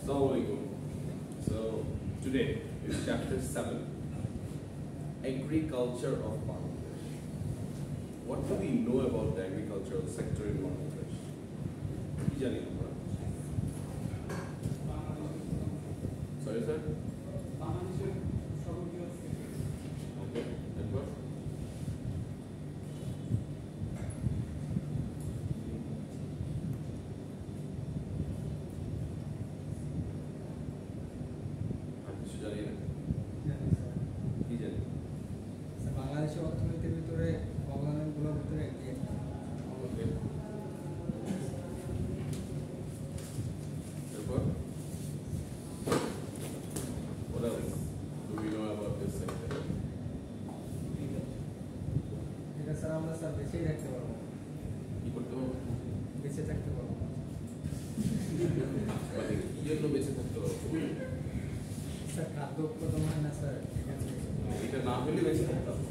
Assalamualaikum. So today is chapter 7, Agriculture of Bangladesh. What do we know about the agricultural sector in Bangladesh? কি জানি আমরা? Sorry sir? বাংলাদেশের সর্ববৃহৎ sector. Okay, এরপর? আর কিছু জানি না? কি জানি? বাংলাদেশের অর্থনীতির ভিতরে অবদানগুলোর ভিতরে একটি Okay. এরপর? What else do we know about this sector? এটা স্যার আমরা স্যার বেঁচেই থাকতে পারবো, কি করতে হবে? বেঁচে থাকতে পারবো। মানে কি জন্য বেঁচে থাকতে হবে? স্যার খাদ্য উৎপাদন হয় না স্যার, ঠিক আছে। এটা না হলে বেঁচে থাকতে হবে।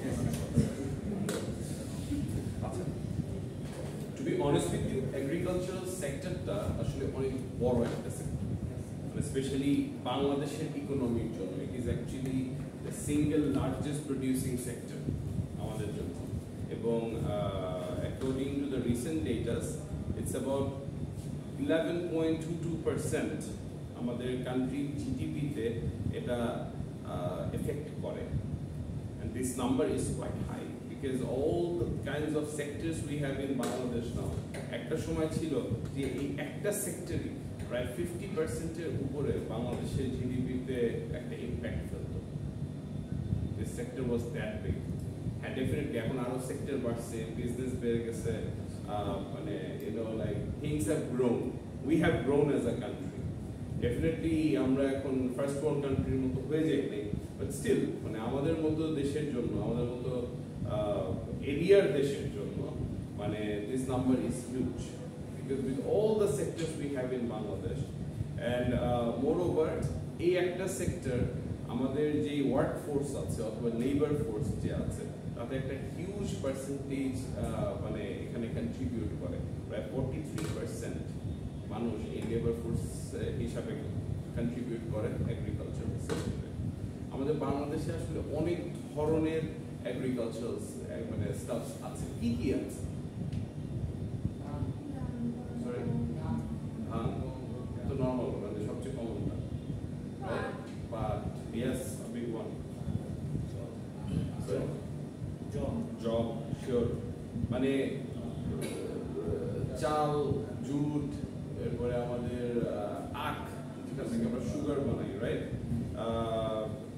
আচ্ছা, to be honest with you, agricultural sectorটা আসলে অনেক বড় একটা সেক্টর, especially বাংলাদেশের ইকোনমির জন্য। It is actually the single largest producing sector আমাদের জন্য, এবং according to the recent data, it's about 11.22% আমাদের কান্ট্রির জিডিপিতে এটা এফেক্ট করে, and this number is quite high because all the kinds of sectors we have in Bangladesh now, একটা সময় ছিল যে এই একটা সেক্টরই প্রায় 50% এর উপরে বাংলাদেশের জিডিপিতে একটা ইম্প্যাক্ট ফেলতো। This sector was that big, and definitely এখন আরো সেক্টর বাড়ছে, বিজনেস বেড়ে গেছে, মানে you know like things have grown, we have grown as a country. Definitely আমরা এখন ফার্স্ট ওয়ার্ল্ড কান্ট্রির মতো হয়ে যাই নাই, বাট স্টিল মানে আমাদের মতো দেশের জন্য, আমাদের মতো এরিয়ার দেশের জন্য মানে this number is huge because with all the sectors we have in Bangladesh, and moreover এই একটা সেক্টর আমাদের যে ওয়ার্ক ফোর্স আছে অথবা লেবার ফোর্স যে আছে তাতে একটা হিউজ পার্সেন্টেজ মানে এখানে কন্ট্রিবিউট করে। প্রায় 43% মানুষ এই লেবার ফোর্স হিসাবে কন্ট্রিবিউট করে এগ্রিকালচারাল সেক্টরে। আমাদের বাংলাদেশে আসলে অনেক ধরনের এগ্রিকালচারাল মানে স্টাফ আছে। কি কি আছে? সরি, ধান তো নর্মাল, মানে সবচেয়ে কমন ধান, right? But yes, a big one. Job, sure, মানে চাল, জুট, এরপরে আমাদের আখ, যেটা থেকে আমরা সুগার বানাই, রাইট?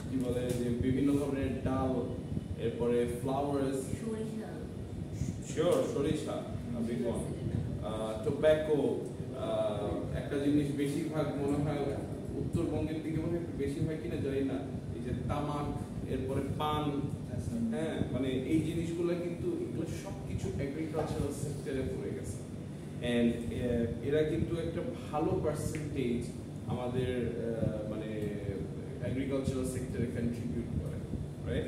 কি বলে যে বিভিন্ন ধরনের ডাল, এরপরে ফ্লাওয়ার্স, শিওর, সরিষা, টোব্যাকো, একটা জিনিস বেশিরভাগ মনে হয় উত্তরবঙ্গের দিকে মনে হয় বেশি হয় কিনা জানি না, এই যে তামাক, এরপরে পান, হ্যাঁ, মানে এই জিনিসগুলো কিন্তু এগুলো সবকিছু এগ্রিকালচারাল সেক্টরে পড়ে গেছে, এন্ড এরা কিন্তু একটা ভালো পার্সেন্টেজ আমাদের মানে এগ্রিকালচারাল সেক্টরে কন্ট্রিবিউট করে, রাইট?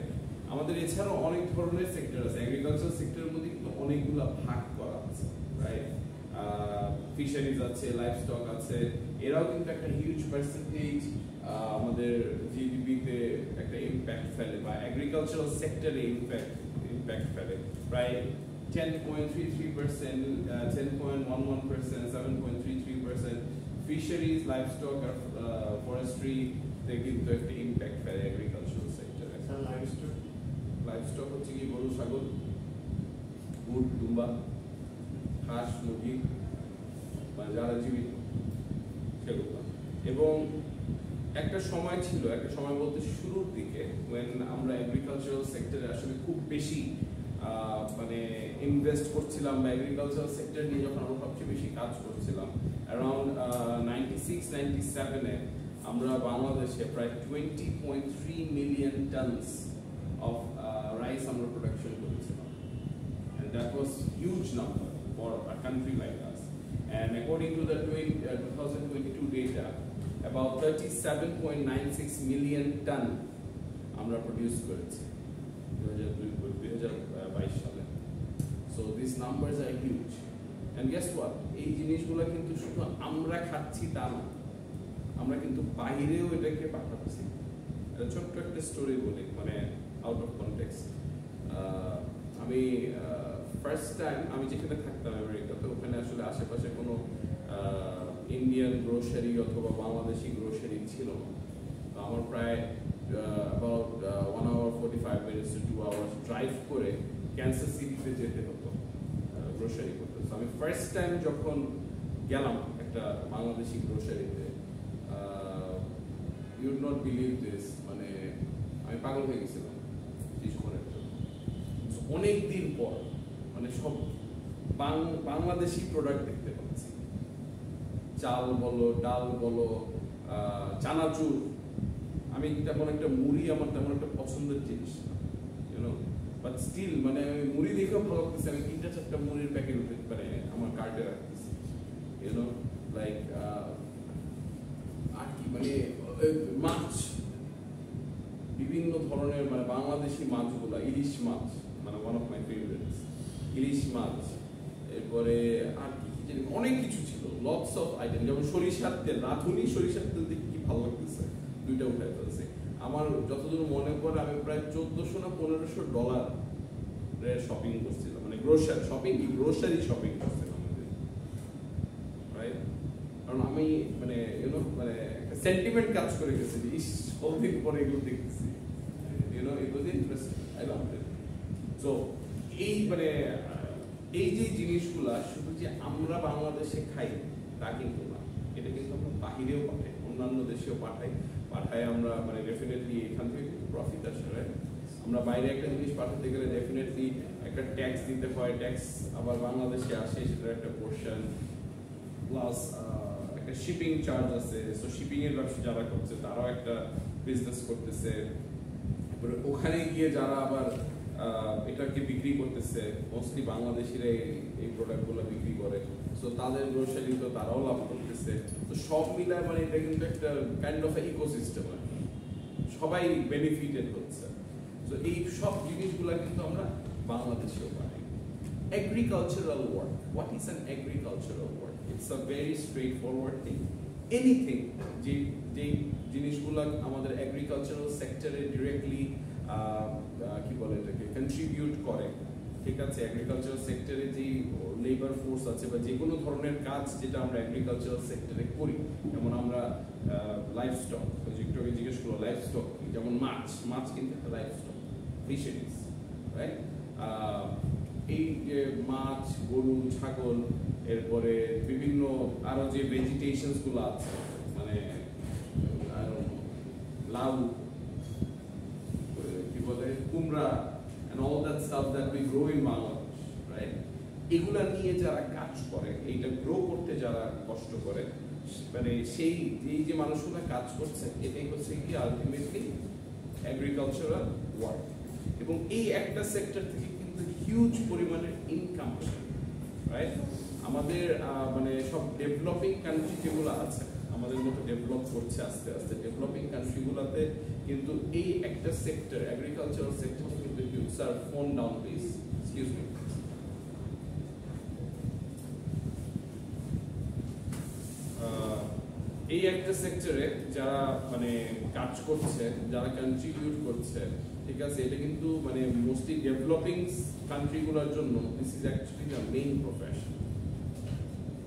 আমাদের এছাড়াও অনেক ধরনের সেক্টর আছে এগ্রিকালচারাল সেক্টরের মধ্যে, কিন্তু অনেকগুলো ভাগ করা আছে, রাইট? ফিশারিজ আছে, লাইফ স্টক আছে, এরাও কিন্তু একটা হিউজ পার্সেন্টেজ আমাদের জিডিপিতে একটা ইম্প্যাক্ট ফেলে, বা এগ্রিকালচারাল সেক্টরে ইম্প্যাক্ট ফেলে। প্রায় 10.33%, 10.11%, 7.33%। ফিশারিজ, লাইফ স্টক আর ফরেস্ট্রিতে কিন্তু একটা ইম্প্যাক্ট ফেলে এগ্রিকালচারাল সেক্টরে। লাইফ স্টক হচ্ছে কি গরু, ছাগল, উট, দুম্বা, হাঁস, মুরগি, মানে যারা জীবিত সেগুলো। এবং একটা সময় ছিল, একটা সময় বলতে শুরুর দিকে, when আমরা এগ্রিকালচারাল সেক্টরে আসলে খুব বেশি মানে ইনভেস্ট করছিলাম, বা এগ্রিকালচারাল সেক্টর নিয়ে যখন আমরা সবচেয়ে বেশি কাজ করছিলাম, অ্যারাউন্ড 96-97-এ আমরা বাংলাদেশে প্রায় 20.3 মিলিয়ন টনস অফ রাইস আমরা প্রোডাকশন করেছিলাম, and that was huge number for a country like us. And according to the 2022 data, about 37.96 million ton আমরা প্রডিউস করেছি 2022 সালে। So these numbers are huge, and guess what, এই জিনিসগুলো কিন্তু শুধু আমরা খাচ্ছি তা না, আমরা কিন্তু বাইরেও এটাকে পাঠাচ্ছি। এটা ছোট্ট একটা স্টোরি বলি, মানে আউট অফ কনটেক্সট। আমি ফার্স্ট টাইম আমি যেখানে থাকতাম আমেরিকাতে, ওখানে আসলে আশেপাশে কোনো ইন্ডিয়ান গ্রোসারি অথবা বাংলাদেশি গ্রোসারি ছিল না। তো আমার প্রায় about 1 hour 45 minutes to 2 hours drive করে ক্যান্সাস সিটিতে যেতে হতো গ্রোসারি করতে। তো আমি ফার্স্ট টাইম যখন গেলাম একটা বাংলাদেশি গ্রোসারিতে, you would not believe this, মানে আমি পাগল হয়ে গেছিলাম জিনিস করার জন্য। অনেক দিন পর মানে সব বাংলাদেশি প্রোডাক্ট দেখতে পাচ্ছি, চাল বলো, ডাল বলো, চানাচুর। আমি তেমন একটা মুড়ি আমার তেমন একটা পছন্দের জিনিস না, ইউনো, বাট স্টিল মানে আমি মুড়ি দেখেও ভালো লাগতেছে। আমি 3-4টা মুড়ির প্যাকেট উঠে মানে আমার কার্টে রাখতেছি, ইউনো, লাইক আর কি মানে মাছ, বিভিন্ন ধরনের মানে বাংলাদেশি মাছগুলা, ইলিশ মাছ মানে ওয়ান অফ মাই ফেভারিটস, ইলিশ মাছ। এরপরে আর কি জানি অনেক কিছু ছিল, লটস অফ আইটেম, যেমন সরিষার তেল, রাঁধুনি সরিষার তেল দেখে কি ভালো লাগতেছে, 2টা উঠাই ফেলছে। আমার যতদূর মনে পড়ে আমি প্রায় $1400 না $1500 শপিং করছিলাম, মানে গ্রোসারি শপিং কি গ্রোসারি শপিং করছিলাম, রাইট? কারণ আমি মানে ইউনো মানে একটা সেন্টিমেন্ট কাজ করে গেছি, ইস কতদিন পরে এগুলো দেখতেছি, you know, it was interesting, I loved it. So এই মানে এই যে জিনিসগুলা শুধু যে আমরা বাংলাদেশে খাই তা কিন্তু না, এটা কিন্তু আমরা বাহিরেও পাঠাই, অন্যান্য দেশেও পাঠাই। আমরা মানে ডেফিনেটলি এখান থেকে প্রফিট আসে, রাইট? আমরা বাইরে একটা জিনিস পাঠাতে গেলে ডেফিনেটলি একটা ট্যাক্স দিতে হয়, ট্যাক্স আবার বাংলাদেশে আসে, সেটার একটা পোর্শন, প্লাস একটা শিপিং চার্জ আছে। সো শিপিং এর ব্যবসা যারা করছে তারাও একটা বিজনেস করতেছে। তারপরে ওখানে গিয়ে যারা আবার এটাকে বিক্রি করতেছে, মোস্টলি বাংলাদেশিরা এই প্রোডাক্টগুলো বিক্রি করে, সো তাদের গ্রোসারি তো তারাও লাভ করতেছে। তো সব মিলায় মানে এটা কিন্তু একটা কাইন্ড অফ ইকোসিস্টেম, সবাই বেনিফিটেড হচ্ছে। তো এই সব জিনিসগুলো কিন্তু আমরা বাংলাদেশেও পাই। Agricultural work. What is an agricultural work? It's a very straightforward thing. Anything যে জিনিসগুলো আমাদের এগ্রিকালচারাল সেক্টরে ডিরেক্টলি কি বলে এটাকে কন্ট্রিবিউট করে, ঠিক আছে? এগ্রিকালচারাল সেক্টরে যে লেবার ফোর্স আছে বা যে কোনো ধরনের কাজ যেটা আমরা এগ্রিকালচারাল সেক্টরে করি, যেমন আমরা লাইফ স্টক, একটু আগে জিজ্ঞেস করলো লাইফ স্টক, যেমন মাছ কিন্তু একটা লাইফ স্টক, ফিশারিজ, রাইট? এই যে মাছ, গরু, ছাগল, এরপরে বিভিন্ন আরো যে ভেজিটেশনস গুলো আছে, মানে লাউ, কি বলে কুমড়া, and all that stuff that we grow in Bangladesh, right? এগুলা নিয়ে যারা কাজ করে, এইটা গ্রো করতে যারা কষ্ট করে, মানে সেই এই যে মানুষগুলো কাজ করছে, এটাই হচ্ছে কি আলটিমেটলি এগ্রিকালচারাল ওয়ার্ক। এবং এই একটা সেক্টর থেকে কিন্তু হিউজ পরিমাণের ইনকাম আসে, রাইট? আমাদের মানে সব ডেভেলপিং কান্ট্রি যেগুলো আছে, আমাদের মতো ডেভেলপ করছে আস্তে আস্তে, ডেভেলপিং কান্ট্রিগুলোতে কিন্তু এই একটা সেক্টর, এগ্রিকালচারাল সেক্টর কিন্তু huge. Sir phone down please, excuse me. এই একটা সেক্টরে যারা মানে কাজ করছে, যারা কন্ট্রিবিউট করছে, ঠিক আছে, এটা কিন্তু মানে মোস্টলি ডেভেলপিং কান্ট্রিগুলোর জন্য this is actually the main profession.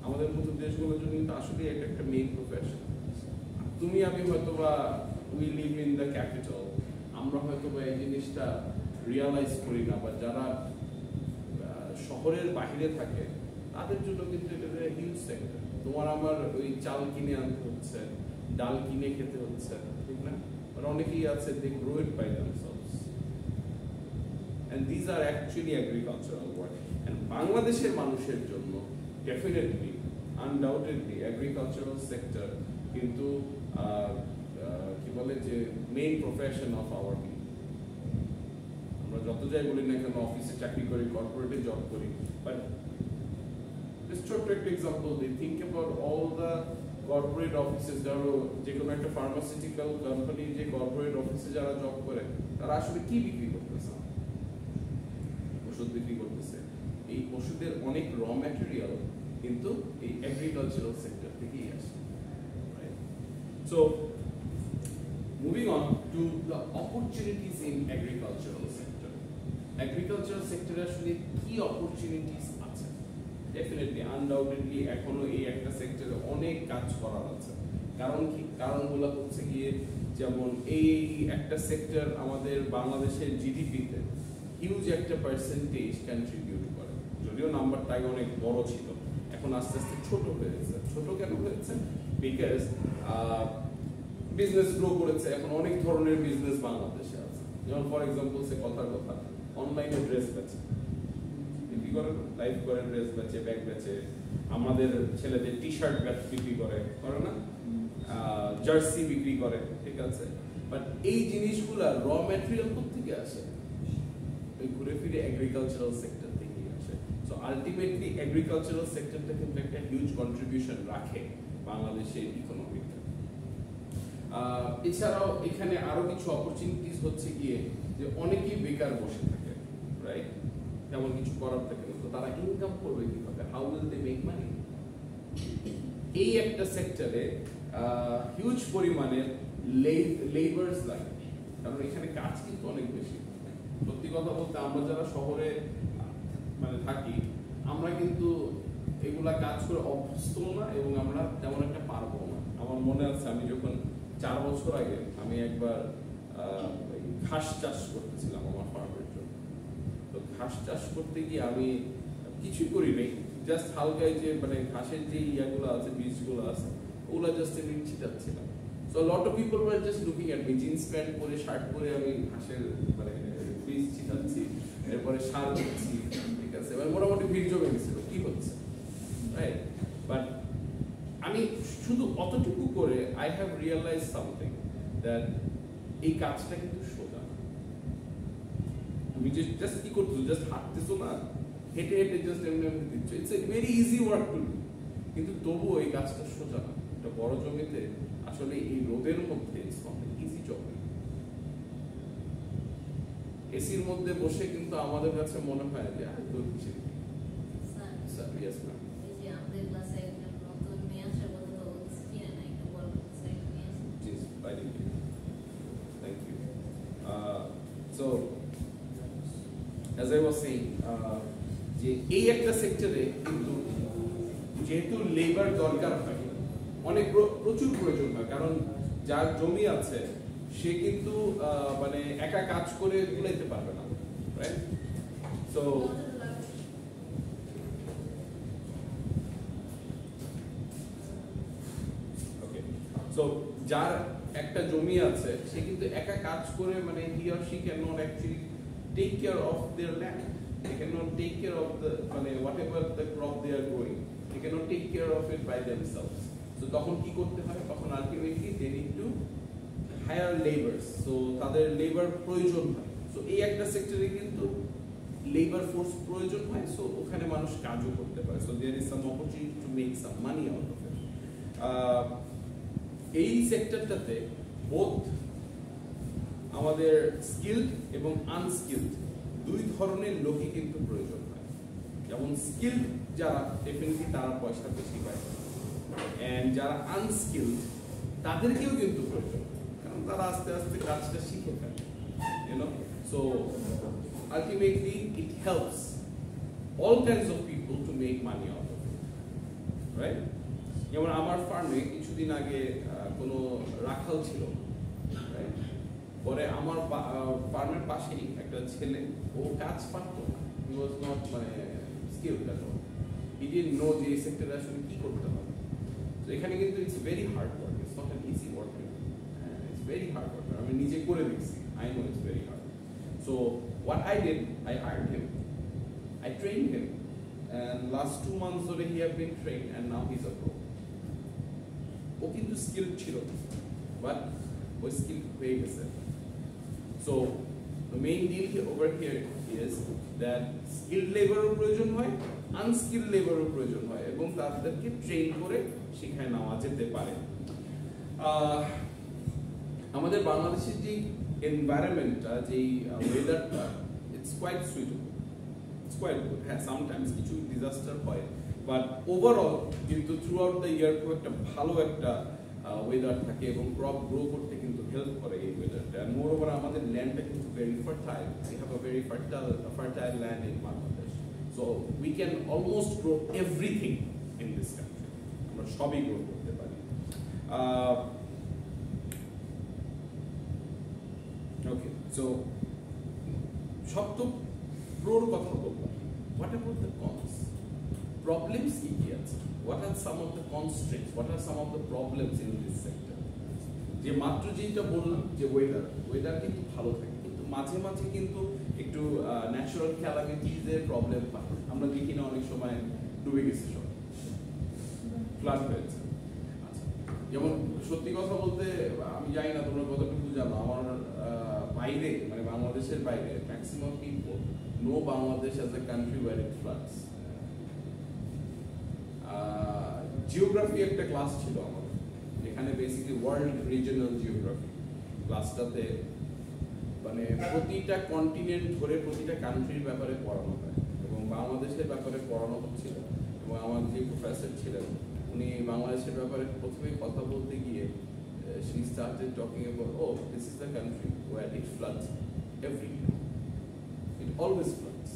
আমাদের মতো দেশগুলোর জন্য কিন্তু আসলে এটা একটা মেইন প্রফেশন। তুমি আমি হয়তো বা we live in the capital, আমরা হয়তো বা এই জিনিসটা রিয়ালাইজ করি না, বা যারা শহরের বাহিরে থাকে তাদের জন্য কিন্তু এটা হিউজ সেক্টর। তোমার আমার ওই চাল কিনে আনতে হচ্ছে, ডাল কিনে খেতে হচ্ছে, ঠিক না? আর অনেকেই আছে they grow it by themselves and these are actually agricultural work. and বাংলাদেশের মানুষের জন্য definitely undoubtedly agricultural sector কিন্তু কি বলে যে main profession of our people. আমরা যত যাই বলি না কেন, অফিসে চাকরি করি, কর্পোরেটে জব করি, বাট just ছোট্ট একটা এক্সাম্পল দিই, think about all the corporate offices, ধরো যে কোনো একটা ফার্মাসিউটিক্যাল কোম্পানি যে কর্পোরেট অফিসে যারা জব করে, তারা আসলে কি বিক্রি করতেছে? ওষুধ বিক্রি করতেছে। এই ওষুধের অনেক র ম্যাটেরিয়াল কিন্তু এই এগ্রিকালচারাল সেক্টর থেকেই আসে। So moving on to the opportunities in agricultural sector. Agricultural sector আসলে কি opportunities আছে? Definitely, undoubtedly এখনো এই একটা সেক্টরে অনেক কাজ করার আছে। কারণ কি? কারণগুলো হচ্ছে গিয়ে যেমন এই একটা সেক্টর আমাদের বাংলাদেশের জিডিপিতে হিউজ একটা পার্সেন্টেজ কন্ট্রিবিউট করে। যদিও নাম্বারটা আগে অনেক বড় ছিল, এখন আস্তে আস্তে ছোট হয়েছে। ছোট কেন হয়েছে? বিকজ বিজনেস গ্রো করেছে, এখন অনেক ধরনের বিজনেস বাংলাদেশে আছে। যেমন ফর এক্সাম্পল সে কথার কথা অনলাইনে ড্রেস বেচে, বিক্রি করে, লাইভ করে, ড্রেস বেচে, ব্যাগ বেচে, আমাদের ছেলেদের টি শার্ট বিক্রি করে না, জার্সি বিক্রি করে, ঠিক আছে। বাট এই জিনিসগুলা র ম্যাটেরিয়াল কোথেকে আসে? ওই ঘুরে ফিরে এগ্রিকালচারাল সেক্টর থেকে আসে। সো আলটিমেটলি এগ্রিকালচারাল সেক্টরটা কিন্তু একটা হিউজ কন্ট্রিবিউশন রাখে বাংলাদেশের ইকোনমিতে। এছাড়াও এখানে আরো কিছু অপরচুনিটিস হচ্ছে গিয়ে যে অনেকেই বেকার বসে থাকে, রাইট? তেমন কিছু করার থাকে না, তো তারা ইনকাম করবে কিভাবে? How will they make money? এই একটা সেক্টরে হিউজ পরিমাণে লেবারস লাগে, কারণ এখানে কাজ কিন্তু অনেক বেশি। সত্যি কথা বলতে আমরা যারা শহরে মানে থাকি, আমরা কিন্তু এগুলা কাজ করে অভ্যস্ত না এবং আমরা তেমন একটা পারবো না। আমার মনে আছে আমি যখন 4 বছর আগে আমি একবার ঘাস চাষ করতেছিলাম আমার ফার্মের জন্য। তো ঘাস চাষ করতে গিয়ে আমি কিছুই করি নাই, জাস্ট হালকায় যে মানে ঘাসের যে ইয়াগুলো আছে, বীজগুলো আছে, ওগুলা জাস্ট আমি ছিটাচ্ছিলাম। So lot of people were just looking at me, jeans pant পরে, শার্ট পরে আমি ঘাসের মানে বীজ ছিটাচ্ছি, এরপরে সার দিচ্ছি, ঠিক আছে। এবার মোটামুটি বীজ জমে গেছিল, কি হচ্ছে, রাইট? বাট আমি শুধু অতটুকু করে I have realise something, that এই কাজটা কিন্তু সোজা না। তুমি জাস্ট কি করতেছো? জাস্ট হাঁটতেছো না, হেঁটে হেঁটে জাস্ট এমনি এমনি দিচ্ছ। It's a very easy work to do, কিন্তু তবুও এই কাজটা সোজা না। একটা বড় জমিতে আসলে এই রোদের মধ্যে ইটস নট ইজি জব। এসির মধ্যে বসে কিন্তু আমাদের কাছে মনে হয় যে আর তো কিছু স্যার, ইয়েস ম্যাম। এই যে আমাদের ক্লাসে একজন নতুন মেয়ে আসে, বলতে তো কিনে নাই, একটু বড় সাইড নিয়ে আসে। জি, thank you. So as I was saying, যে এই একটা সেক্টরে কিন্তু যেহেতু লেবার দরকার হয়, অনেক প্রচুর প্রয়োজন হয়, কারণ যার জমি আছে সে কিন্তু মানে একা কাজ করে তুলাইতে পারবে না, রাইট? সো ওকে, সো যার একটা জমি আছে সে কিন্তু একা কাজ করে মানে he or she can not actually take care of their land. They cannot take care of the whatever the crop they are growing. They cannot take care of it by themselves. So তখন কি করতে হয়? তখন ultimately they need to hire laborers. So তাদের labor প্রয়োজন হয়। So এই একটা সেক্টরে কিন্তু labor force প্রয়োজন হয়। So ওখানে মানুষ কাজও করতে পারে। So there is some opportunity to make some money out of it. এই সেক্টরটাতে both আমাদের স্কিলড এবং আনস্কিলড দুই ধরনের লোকই কিন্তু প্রয়োজন হয়। যেমন স্কিলড যারা, ডেফিনেটলি তারা পয়সা বেশি পায়, এন্ড যারা আনস্কিলড তাদেরকেও কিন্তু প্রয়োজন, কারণ তারা আস্তে আস্তে কাজটা শিখে ফেলে, you know. So ultimately it helps all kinds of people to make money out of it, right? যেমন আমার ফার্মে কিছুদিন আগে কোনো রাখাল ছিল, রাইট? পরে আমার ফার্মের পাশেই একটা ছেলে, ও কাজ পারতো না, হি ওয়াজ নট মানে skilled at all, he didn't know যে এই সেক্টরে আসলে কি করতে হবে। তো এখানে কিন্তু it's very hard work, it's not an easy work, it's very hard work. আমি নিজে করে দেখছি, I know it's very hard. So what I did, I hired him, I trained him, and last 2 months ধরে he have been trained and now he's a pro. ও কিন্তু skilled ছিল, but O skill হয়ে গেছে। So the main deal here over here is that skilled labor প্রয়োজন হয়, unskilled labor প্রয়োজন হয়, এবং তাদেরকে ট্রেন করে শেখায় নেওয়া যেতে পারে। আমাদের বাংলাদেশের যে এনভায়রনমেন্টটা, যেই ওয়েদারটা, it's quite suitable, it's quite good. হ্যাঁ, সামটাইমস কিছু ডিজাস্টার হয়, বাট ওভারঅল কিন্তু থ্রু আউট দ্য ইয়ার খুব একটা ভালো একটা ওয়েদার থাকে এবং ক্রপ গ্রো করতে কিন্তু হেল্প করে এই ওয়েদারটা। আর মোর ওভার আমাদের ল্যান্ডটা কিন্তু very fertile, we have a very fertile land in Bangladesh, so we can almost grow everything in this country, আমরা সবই গ্রো করতে পারি। ওকে, সো সব তো প্রোর কথা বললাম, what about the cons? Problems কি কি আছে? What are some of the constraints? What are some of the problems in this sector? যে মাত্র যেটা বললাম যে ওয়েদার কিন্তু ভালো থাকে, কিন্তু মাঝে মাঝে কিন্তু একটু ন্যাচারাল ক্যালামিটিজের প্রবলেম হয়। আমরা দেখি না অনেক সময় ডুবে গেছে, সব ফ্লাড হয়েছে। আচ্ছা, যেমন সত্যি কথা বলতে আমি জানি না তোমরা কতটুকু জানো, আমার বাইরে মানে বাংলাদেশের বাইরে maximum people know Bangladesh as a country where it floods. Geography একটা ক্লাস ছিল আমাদের, এখানে বেসিক্যালি ওয়ার্ল্ড রিজিওনাল জিওগ্রাফি ক্লাসটাতে মানে প্রতিটা কন্টিনেন্ট ধরে প্রতিটা কান্ট্রির ব্যাপারে পড়ানো হয় এবং বাংলাদেশের ব্যাপারে পড়ানো হচ্ছিল। এবং আমার যে প্রফেসর ছিলেন উনি বাংলাদেশের ব্যাপারে প্রথমে কথা বলতে গিয়ে she started talking about, oh, this is the country where it floods every year, it always floods।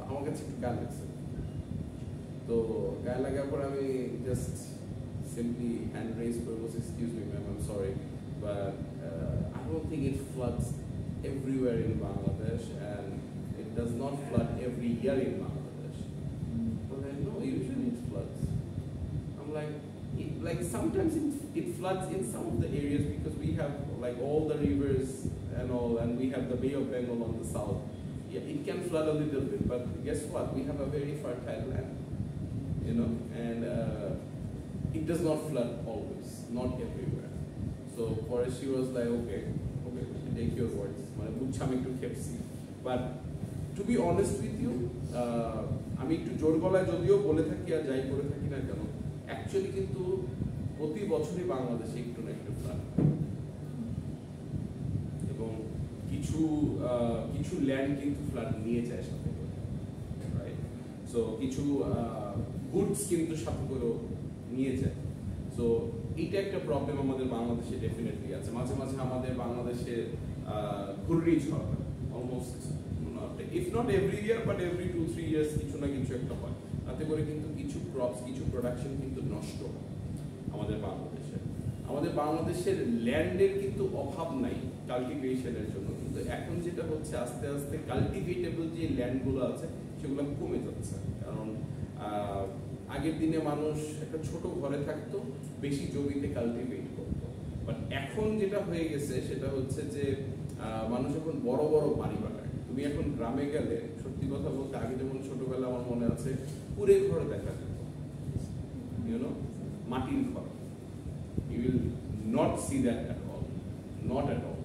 আমার কাছে একটু গান লাগছে, তো গায়ে লাগার পর আমি জাস্ট সিম্পলি হ্যান্ড রেজ করে বলছি, excuse me ma'am, I am sorry, but I don't think it floods everywhere in Bangladesh and it does not flood every year in Bangladesh. No, usually it floods. I'm like sometimes it floods in some of the areas because we have like all the rivers and all, and we have the Bay of Bengal on the south. Yeah, it can flood a little bit, but guess what? We have a very fertile land, you know, and it does not flood always, not everywhere. So for us, she was like, okay, take your words. But to be honest with you, আমি একটু জোর গলায় যদিও বলে থাকি আর যাই করে থাকি না কেন, অ্যাকচুয়ালি কিন্তু প্রতি বছরই বাংলাদেশে একটু না একটু ফ্লাড, এবং কিছু ল্যান্ড কিন্তু ফ্লাড নিয়ে যায় সাথে করে, রাইট? সো কিছু গুডস কিন্তু সাথে করেও নিয়ে যায়। সো এইটা একটা প্রবলেম আমাদের বাংলাদেশে ডেফিনেটলি আছে। মাঝে মাঝে আমাদের বাংলাদেশে ঘূর্ণিঝড় হয়, almost if not every year but every 2-3 years কিছু না কিছু একটা হয়, তাতে করে কিন্তু কিছু ক্রপস কিছু প্রোডাকশন কিন্তু নষ্ট হয় আমাদের বাংলাদেশে। আমাদের বাংলাদেশের ল্যান্ডের কিন্তু অভাব নাই কাল্টিভেশনের জন্য, কিন্তু এখন যেটা হচ্ছে আস্তে আস্তে কাল্টিভেটেবল যে ল্যান্ডগুলো আছে সেগুলো কমে যাচ্ছে। কারণ আগের দিনে মানুষ একটা ছোট ঘরে থাকতো, বেশি জমিতে কাল্টিভেট করতো, বাট এখন যেটা হয়ে গেছে সেটা হচ্ছে যে মানুষ এখন বড় বড় বাড়ি বানায়। তুমি এখন গ্রামে গেলে সত্যি কথা বলতে আগে যেমন ছোটবেলা আমার মনে আছে কুড়ে ঘর দেখা যেত, ইউনো, মাটির ঘর, you will not see that at all, not at all,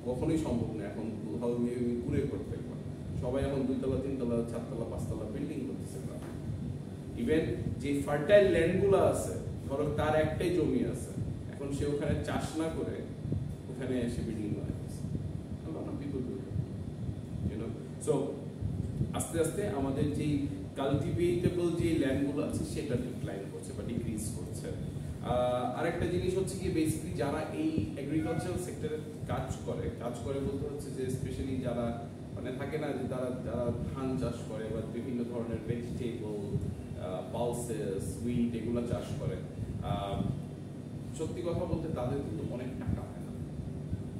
কখনোই সম্ভব না এখন কোথাও গিয়ে কুড়ে ঘর দেখবা। সবাই এখন 2তলা 3তলা 4তলা 5তলা বিল্ডিং করতেছে। ইভেন যে ফার্টাইল ল্যান্ডগুলো আছে, ধরো তার একটাই জমি আছে, এখন সে ওখানে চাষ না করে ওখানে এসে বিল্ডিং বানাইছে। সো আস্তে আস্তে আমাদের যেই কাল্টিভেটেবল যে ল্যান্ডগুলো আছে সেটা ডিক্লাইন করছে বা ডিক্রিজ করছে। আরেকটা জিনিস হচ্ছে কি, বেসিক্যালি যারা এই এগ্রিকালচারাল সেক্টরে কাজ করে বলতে হচ্ছে যে স্পেশালি যারা মানে থাকে না যে যারা ধান চাষ করে বা বিভিন্ন ধরনের ভেজিটেবল, পালসেস, হুইট এগুলো চাষ করে, সত্যি কথা বলতে তাদের কিন্তু অনেক টাকা হয় না,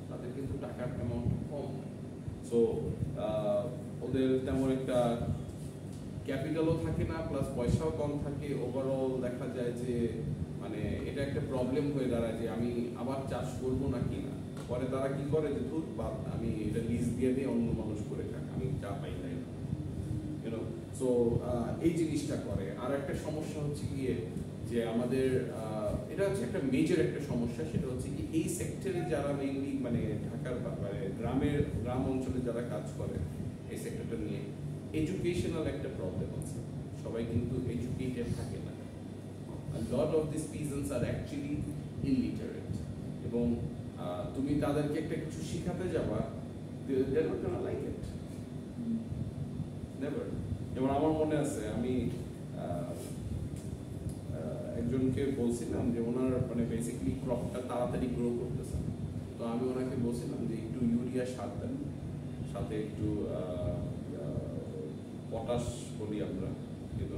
তাদের কিন্তু টাকার অ্যামাউন্ট কম। সো ওদের তেমন একটা ক্যাপিটালও থাকে না, প্লাস পয়সাও কম থাকে। ওভারঅল দেখা যায় যে মানে এটা একটা প্রবলেম হয়ে দাঁড়ায় যে আমি আবার চাষ করবো নাকি না। পরে তারা কি করে যে ধুর বাদ, আমি এটা লিজ দিয়ে দিই, অন্য মানুষ করে খাক, আমি চা পাই না, ইউনো। সো এই জিনিসটা করে। আর একটা সমস্যা হচ্ছে গিয়ে যে আমাদের এটা হচ্ছে একটা মেজর একটা সমস্যা, সেটা হচ্ছে কি এই সেক্টরে যারা মেইনলি মানে ঢাকার মানে গ্রাম অঞ্চলে যারা কাজ করে এই সেক্টরটা নিয়ে এডুকেশনাল একটা প্রবলেম আছে, সবাই কিন্তু এডুকেটেড থাকে না। A lot of these peasants are actually illiterate, এবং তুমি তাদেরকে একটা কিছু শেখাতে যাবা, they're not gonna like it, never। যেমন আমার মনে আছে আমি একজনকে বলছিলাম যে ওনার মানে বেসিক্যালি ক্রপটা তাড়াতাড়ি গ্রো করতেছে, তো আমি ওনাকে বলছিলাম যে একটু ইউরিয়া সার দেন, সাথে একটু পটাশ বলি আমরা, কিন্তু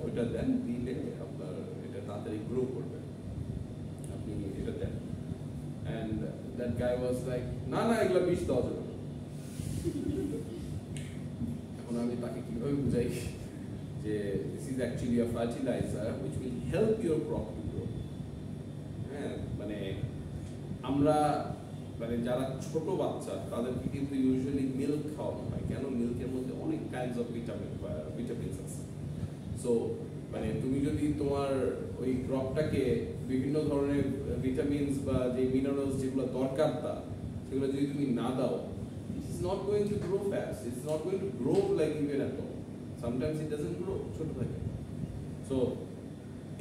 ওইটা দেন, দিলে আপনার এটা তাড়াতাড়ি গ্রো করবে, আপনি এটা দেন। And that guy was like, না না এগুলো বিষ দেওয়া যাবে না। এখন আমি তাকে কিভাবে বুঝাই যে this is actually a fertiliser which will help your crop to grow. হ্যাঁ, মানে আমরা মানে যারা ছোট বাচ্চা তাদেরকে কিন্তু ইউজুয়ালি মিল্ক খাওয়ানো হয়, কেন? মিল্কের মধ্যে অনেক কাইন্ডস অফ ভিটামিনস আছে। সো মানে তুমি যদি তোমার ওই ক্রপটাকে বিভিন্ন ধরনের ভিটামিনস বা যে মিনারেলস যেগুলো দরকার তা সেগুলো যদি তুমি না দাও, it is not going to grow fast, it's not going to grow like even at all, sometimes it doesn't grow, ছোট থাকে। সো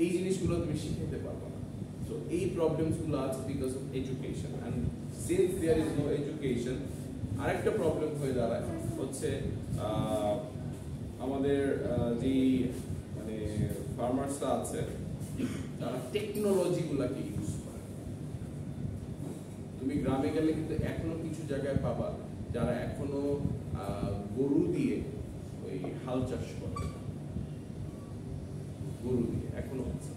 এই জিনিসগুলো তুমি শিখাইতে পারবে না। সো এই প্রবলেমস গুলো আছে because of education, and since there is no education, আরেকটা প্রবলেম হয়ে দাঁড়ায় হচ্ছে আমাদের যে মানে ফার্মার্সরা আছে তারা টেকনোলজি গুলাকে ইউজ করে। তুমি গ্রামে গেলে কিন্তু এখনো কিছু জায়গায় পাবা যারা এখনো গরু দিয়ে ওই হাল চাষ করে, গরু দিয়ে এখনো আছে,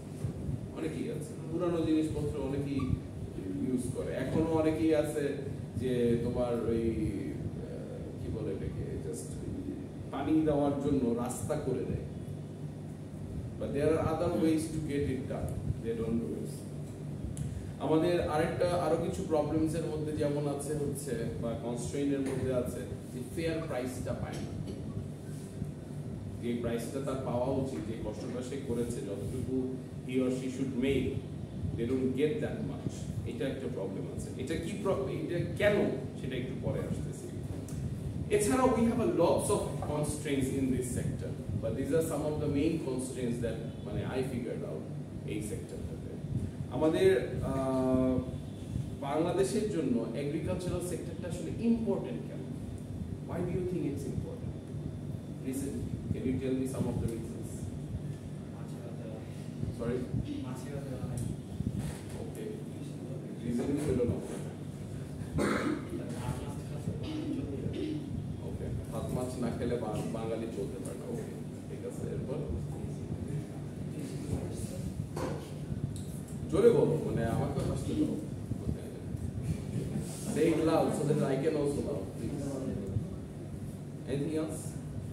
অনেকেই আছে, পুরানো জিনিসপত্র অনেকেই ইউজ করে। এখনো অনেকেই আছে যে তোমার ওই কি বলে এটাকে, জাস্ট পানি দেওয়ার জন্য রাস্তা করে দেয়, but there are other ways to get it done, they don't do it. আমাদের আরো কিছু প্রবলেমস এর মধ্যে যেমন আছে হচ্ছে বা কনস্ট্রেইন এর মধ্যে আছে যে ফেয়ার প্রাইসটা পায় না, যে প্রাইসটা তার পাওয়া উচিত, যে কষ্টটা সে করেছে, যতটুকু he or she should make, they don't get that much, এটা একটা প্রবলেম আছে। এটা কি এটা কেন সেটা একটু পরে আসতেছি। এছাড়াও we have a lots of constraints in this sector, but these are some of the main constraints that মানে I figured out এই সেক্টরটাতে। আমাদের বাংলাদেশের জন্য এগ্রিকালচারাল সেক্টরটা আসলে ইম্পর্টেন্ট কেন? Why do you think it's important? Reason? Can you tell me some of the reasons? Sorry? Okay. Reason is I don't know. Okay. ভাত মাছ না খেলে বাঙালি চলতে পারে না। ওকে, ঠিক আছে। এরপর জোরে বলো, মানে আমাকে হাসতে দাও। Say it loud so that I can also laugh, please. Anything else?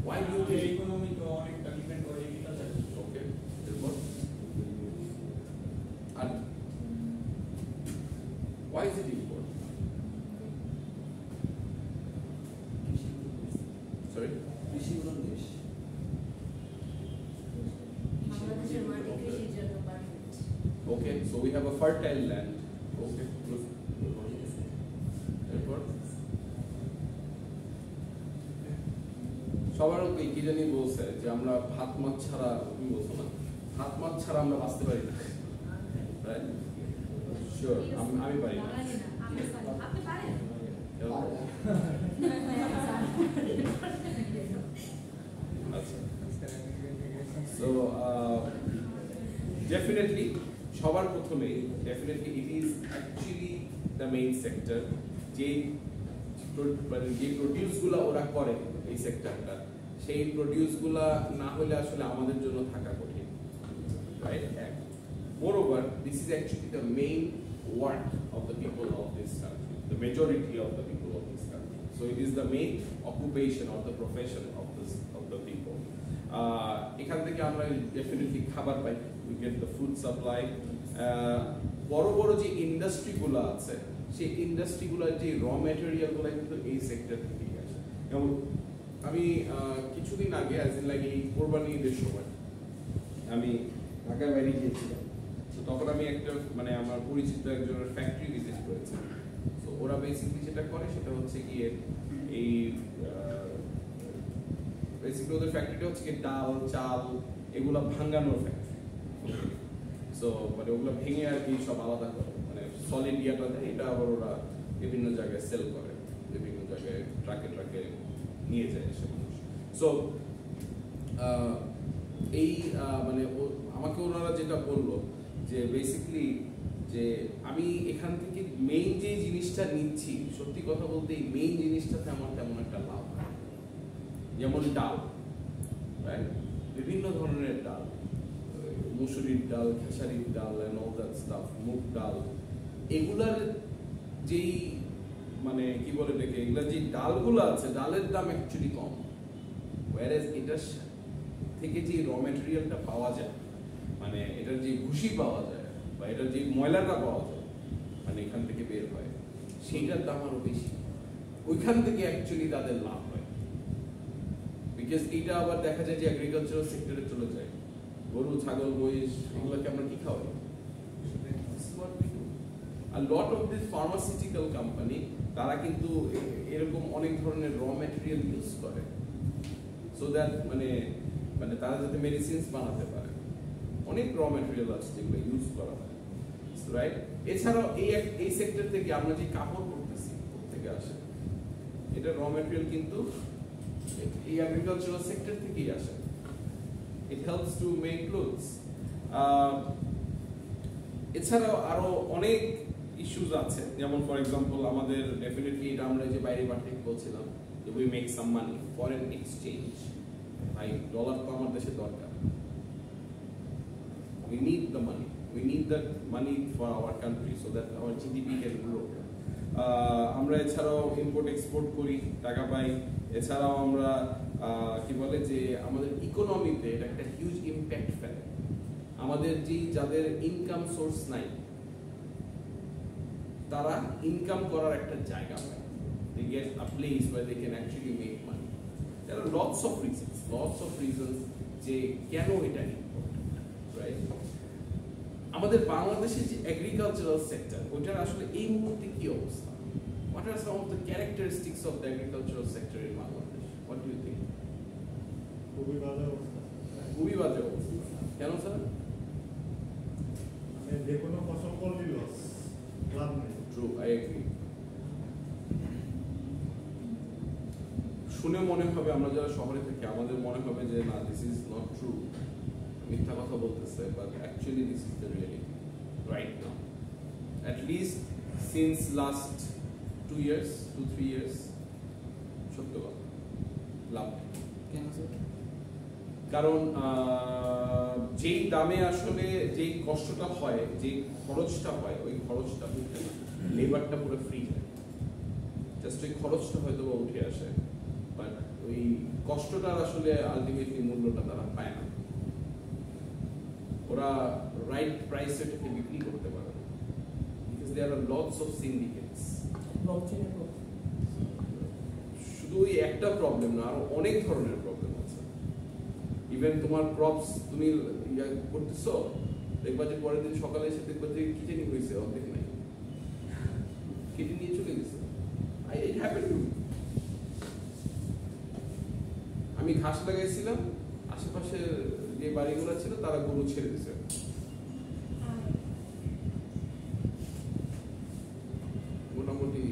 Why do you think? Economic depend on agriculture. Okay. এরপর and why is it important? Sorry? বাংলাদেশের মাটি কৃষির জন্য perfect. Okay, so we have a fertile land. Okay, good. এরপর সবার কি জানি বলছে যে আমরা ভাত মাছ ছাড়া, তুমি বলছো না, ভাত মাছ ছাড়া আমরা বাঁচতে পারি না, রাইট? শিওর, আমি পারি না। আপনি পারেন? আচ্ছা, সো ডেফিনেটলি সবার প্রথমে definitely it is actually the main sector. যে প্রডিউসগুলো ওরা করে এই সেক্টরটা, সেই প্রডিউসগুলো না হলে আসলে আমাদের জন্য থাকা কঠিন, right? Moreover, this is actually the main work of the people of this country, the majority of the people of this country. So it is the main occupation or the profession of the people. এখান থেকে আমরা definitely খাবার পাই, we get the food supply. বড় বড় যে ইন্ডাস্ট্রিগুলো আছে সেই ইন্ডাস্ট্রিগুলোর যে র ম্যাটেরিয়ালগুলো কিন্তু এই সেক্টর থেকেই আসে। যেমন আমি কিছুদিন আগে এই কোরবানি ঈদের সময় আমি ঢাকার বাইরে গিয়েছিলাম, তো তখন আমি একটা মানে আমার পরিচিত একজনের ফ্যাক্টরি ভিজিট করেছি। তো ওরা বেসিক্যালি যেটা করে সেটা হচ্ছে গিয়ে এই বেসিক্যালি ওদের ফ্যাক্টরিটা হচ্ছে কি ডাল চাল এগুলো ভাঙানোর ফ্যাক্টরি। সো মানে ওগুলো ভেঙে আর কি সব আলাদা করে, মানে সলিড ইয়াটা দেয়, এটা আবার ওরা বিভিন্ন জায়গায় সেল করে, বিভিন্ন জায়গায় ট্রাকে ট্রাকে নিয়ে যায় এসে মানুষ। সো এই মানে আমাকে ওনারা যেটা বললো যে বেসিক্যালি যে আমি এখান থেকে মেইন যে জিনিসটা নিচ্ছি, সত্যি কথা বলতে এই মেইন জিনিসটাতে আমার তেমন একটা লাভ হয়। যেমন ডাল, রাইট? বিভিন্ন ধরনের ডাল, মুসুরির ডাল, খেসারির ডাল এন্ড অল দ্যাট স্টাফ, মুগ ডাল, এগুলার যেই মানে কি বলে এটাকে, এগুলা যে ডালগুলো আছে ডালের দাম অ্যাকচুয়ালি কম, ওয়ারেজ এটার থেকে যে র ম্যাটেরিয়ালটা পাওয়া যায়, মানে এটার যে ভুসি পাওয়া যায় বা এটার যে ময়লাটা পাওয়া যায়, মানে এখান থেকে বের হয়, সেইটার দাম আরো বেশি। ওইখান থেকে অ্যাকচুয়ালি তাদের লাভ হয়, বিকজ এটা আবার দেখা যায় যে এগ্রিকালচারাল সেক্টরে চলে যায়। গরু, ছাগল, মহিষ এগুলোকে আমরা কি খাওয়াই? A lot of this pharmaceutical company তারা কিন্তু এরকম অনেক ধরনের র ম্যাটেরিয়াল ইউজ করে, সো দ্যাট মানে মানে তারা যাতে মেডিসিনস বানাতে পারে। অনেক র ম্যাটেরিয়াল আছে যেগুলো ইউজ করা হয়, রাইট? এছাড়াও এই সেক্টর থেকে আমরা যে কাপড় পরতেছি থেকে আসে, এটা র ম্যাটেরিয়াল কিন্তু এই এগ্রিকালচারাল সেক্টর থেকেই আসে। It helps to make clothes. এছাড়াও আরো অনেক ইস্যুস আছে, যেমন ফর এক্সাম্পল আমাদের ডেফিনেটলি এটা আমরা যে বাইরে পাঠিয়ে বলছিলাম যে we make some money, foreign exchange. ভাই ডলার তো আমার দেশে দরকার, we need the money, we need that money for our country so that our GDP can grow. আমরা এছাড়াও ইম্পোর্ট এক্সপোর্ট করি, টাকা পাই। এছাড়াও আমরা কি বলে যে আমাদের ইকোনমিতে এটা একটা হিউজ ইম্প্যাক্ট ফেলে। আমাদের যাদের ইনকাম সোর্স নাই তারা ইনকাম করার একটা জায়গা পায়, they get a place where they can actually make money. There are lots of reasons যে কেন এটা ইম্পর্টেন্ট, রাইট? আমাদের বাংলাদেশের যে এগ্রিকালচারাল সেক্টর, ওটার আসলে এই মুহূর্তে কি অবস্থা? What are some of the characteristics of the agricultural sector in Bangladesh? What do you think? খুবই বাজে অবস্থা। খুবই বাজে অবস্থা। কেন স্যার? মানে যে কোনো ফসল করলে লস, লাভ নেই। True, I agree. শুনে মনে হবে, আমরা যারা শহরে থাকি আমাদের মনে হবে যে না, দিস ইজ নট ট্রু, মিথ্যা কথা বলতেছে, but actually this is the reality right now. At least since last 2 years, 2-3 years, সত্য কথা, লাভ নেই। কেন স্যার? কারণ যেই দামে আসলে যেই কষ্টটা হয়, যে খরচটা হয়, ওই খরচটা উঠে না, লেবারটা পুরো ফ্রি যায়, জাস্ট ওই খরচটা হয়তো উঠে আসে, বাট ওই কষ্টটার আসলে আলটিমেটলি মূল্যটা তারা পায় না। ওরা রাইট প্রাইসে এটাকে বিক্রি করতে পারে না, because there are lots of syndicates. শুধু ওই একটা প্রবলেম না, আরো অনেক ধরনের প্রবলেম আছে। ইভেন তোমার ক্রপস তুমি করতেছো, দেখবা যে পরের দিন সকালে এসে দেখবা যে কি জানি হয়েছে, অর্ধেক নাই, কেটে নিয়ে চলে গেছে। আমি ঘাস লাগাইছিলাম, আশেপাশে যে বাড়িগুলো ছিল তারা গরু ছেড়ে দিছে, মোটামুটি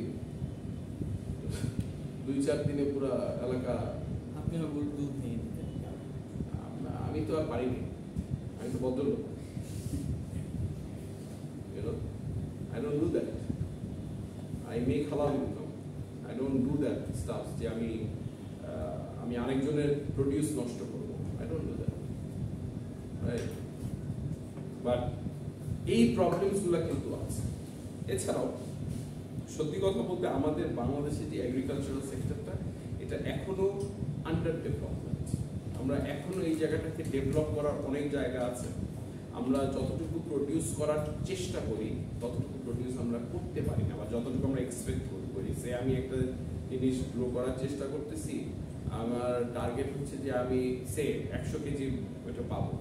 2-4 দিনে পুরো এলাকা। আপনি গরুর দুধ নিয়ে নিতেন? আমি তো আর পারিনি, আমি তো ভদ্রলোক, I don't do that. I make halal income. I don't do that stuff যে আমি আরেকজনের প্রোডিউস নষ্ট করব। I don't do that. Right? But এই প্রবলেমসগুলো কিন্তু আছে। এছাড়াও সত্যি কথা বলতে আমাদের বাংলাদেশের যে এগ্রিকালচারাল সেক্টরটা, এটা এখনো আন্ডার ডেভেলপমেন্ট। আমরা এখনো এই জায়গাটাকে ডেভেলপ করার অনেক জায়গা আছে। আমরা যতটুকু প্রডিউস করার চেষ্টা করি ততটুকু প্রডিউস আমরা করতে পারি না, বা যতটুকু আমরা এক্সপেক্ট করি। সে আমি একটা জিনিস গ্রো করার চেষ্টা করতেছি, আমার টার্গেট হচ্ছে যে আমি 100 কেজি ওটা পাবো,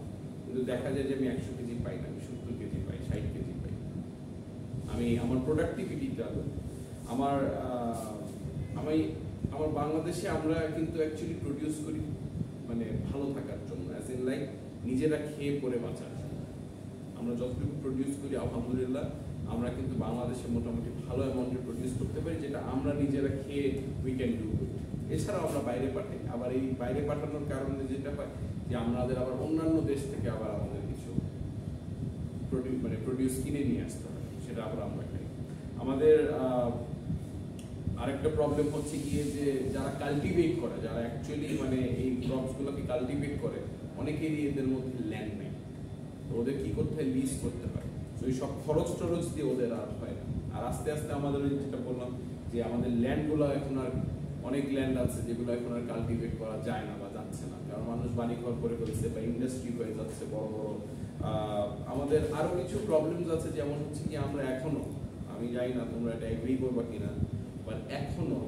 কিন্তু দেখা যায় যে আমি 100 কেজি পাই না, আমি 70 কেজি পাই, 60 কেজি পাই। আমি আমার প্রোডাক্টিভিটিটা আমার বাংলাদেশে আমরা কিন্তু অ্যাকচুয়ালি প্রডিউস করি মানে ভালো থাকার জন্য, অ্যাজ ইন লাইক নিজেরা খেয়ে পরে বাঁচার জন্য। আমরা যতটুকু প্রডিউস করি আলহামদুলিল্লাহ আমরা কিন্তু বাংলাদেশে মোটামুটি ভালো অ্যামাউন্টে প্রডিউস করতে পারি, যেটা আমরা নিজেরা খেয়ে উই ক্যান ডু। এছাড়াও আমরা বাইরে পাঠাই, আবার এই বাইরে পাঠানোর কারণে যেটা হয় যে আমাদের আবার অন্যান্য দেশ থেকে আবার আমাদের কিছু প্রডিউস কিনে নিয়ে আসতে হয়, সেটা আবার আমরা খাই। আমাদের আরেকটা প্রবলেম হচ্ছে গিয়ে যে যারা কাল্টিভেট করে, যারা অ্যাকচুয়ালি মানে এই ক্রপসগুলোকে কাল্টিভেট করে, অনেকেরই এদের মধ্যে ল্যান্ড নেই। তো ওদের কি করতে হয়, লিজ করতে হয়। তো এই সব খরচ টরচ দিয়ে ওদের আর হয় না। আর আস্তে আস্তে আমাদের ওই যেটা বললাম যে আমাদের ল্যান্ডগুলো এখন আর অনেক ল্যান্ড আছে যেগুলো এখন আর কাল্টিভেট করা যায় না বা যাচ্ছে না, কারণ মানুষ বাড়ি ঘর করে ফেলছে বা ইন্ডাস্ট্রি হয়ে যাচ্ছে বড় বড়। আমাদের আরো কিছু প্রবলেমস আছে, যেমন হচ্ছে কি আমরা এখনো, আমি জানি না তোমরা এটা এগ্রি করবা কিনা, বাট এখনো